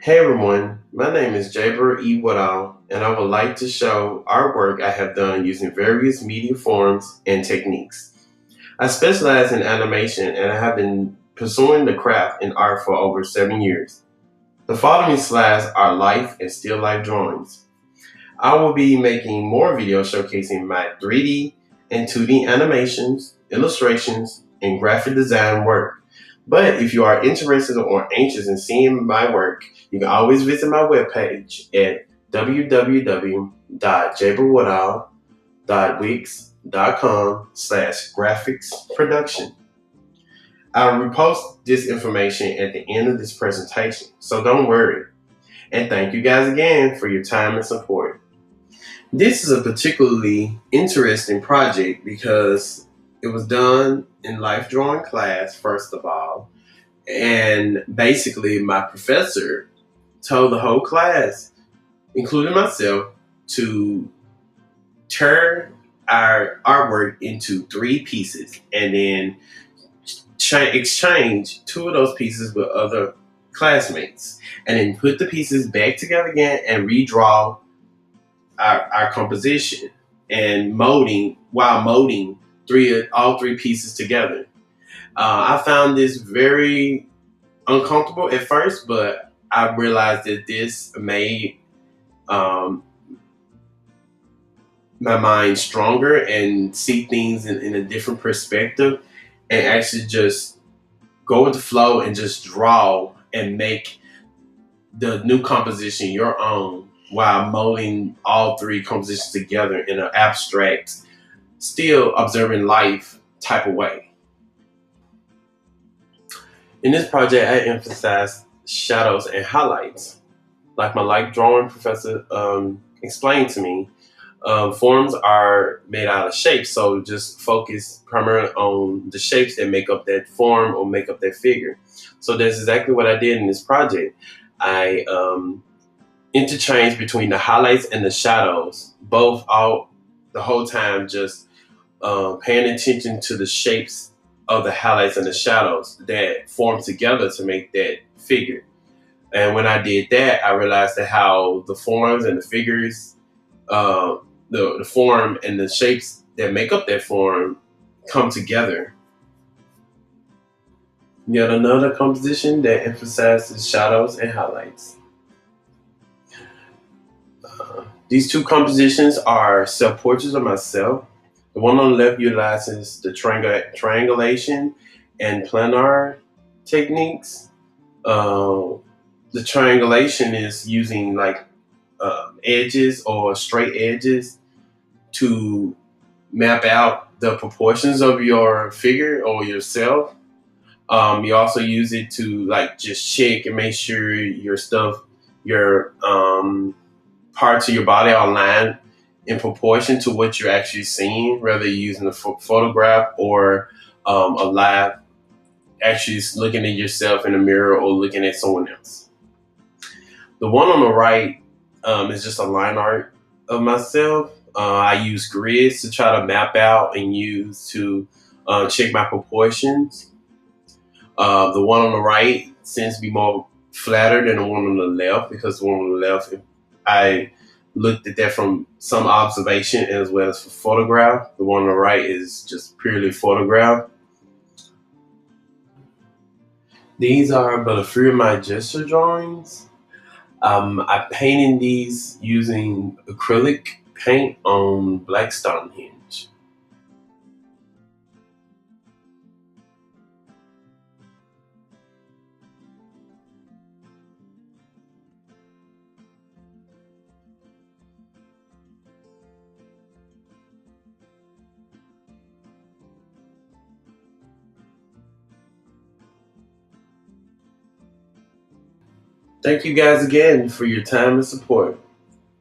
Hey everyone, my name is Jaber E. Woodall, and I would like to show artwork I have done using various media forms and techniques. I specialize in animation and I have been pursuing the craft in art for over 7 years. The following slides are life and still life drawings. I will be making more videos showcasing my 3D and 2D animations, illustrations, and graphic design work. But if you are interested or anxious in seeing my work, you can always visit my webpage at www.jaberwoodall.wix.com/graphics production. I'll repost this information at the end of this presentation, so don't worry. And thank you guys again for your time and support. This is a particularly interesting project because it was done in life drawing class, first of all. And basically, my professor told the whole class, including myself, to turn our artwork into three pieces and then exchange two of those pieces with other classmates and then put the pieces back together again and redraw our composition and molding while molding all three pieces together. I found this very uncomfortable at first, but I realized that this made my mind stronger and see things in a different perspective and actually just go with the flow and just draw and make the new composition your own while molding all three compositions together in an abstract, still observing life type of way. In this project, I emphasize shadows and highlights. Like my light drawing professor explained to me, forms are made out of shapes, so just focus primarily on the shapes that make up that form or make up that figure. So that's exactly what I did in this project. I interchanged between the highlights and the shadows, both all the whole time, just paying attention to the shapes of the highlights and the shadows that form together to make that figure. And when I did that, I realized that how the forms and the figures, the form and the shapes that make up that form come together. Yet another composition that emphasizes shadows and highlights. These two compositions are self-portraits of myself. The one on the left utilizes the triangulation and planar techniques. The triangulation is using like edges or straight edges to map out the proportions of your figure or yourself. You also use it to like just check and make sure your stuff, your parts of your body are aligned in proportion to what you're actually seeing, whether you're using a photograph or a live, actually looking at yourself in the mirror or looking at someone else. The one on the right is just a line art of myself. I use grids to try to map out and use to check my proportions. The one on the right seems to be more flatter than the one on the left because the one on the left, I looked at that from some observation as well as for photograph. The one on the right is just purely photograph. These are but a few of my gesture drawings. I painted these using acrylic paint on black Stonehenge. Thank you guys again for your time and support.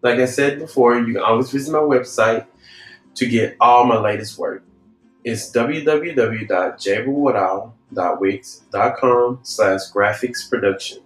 Like I said before, you can always visit my website to get all my latest work. It's www.jaberwoodall.wix.com/graphics production.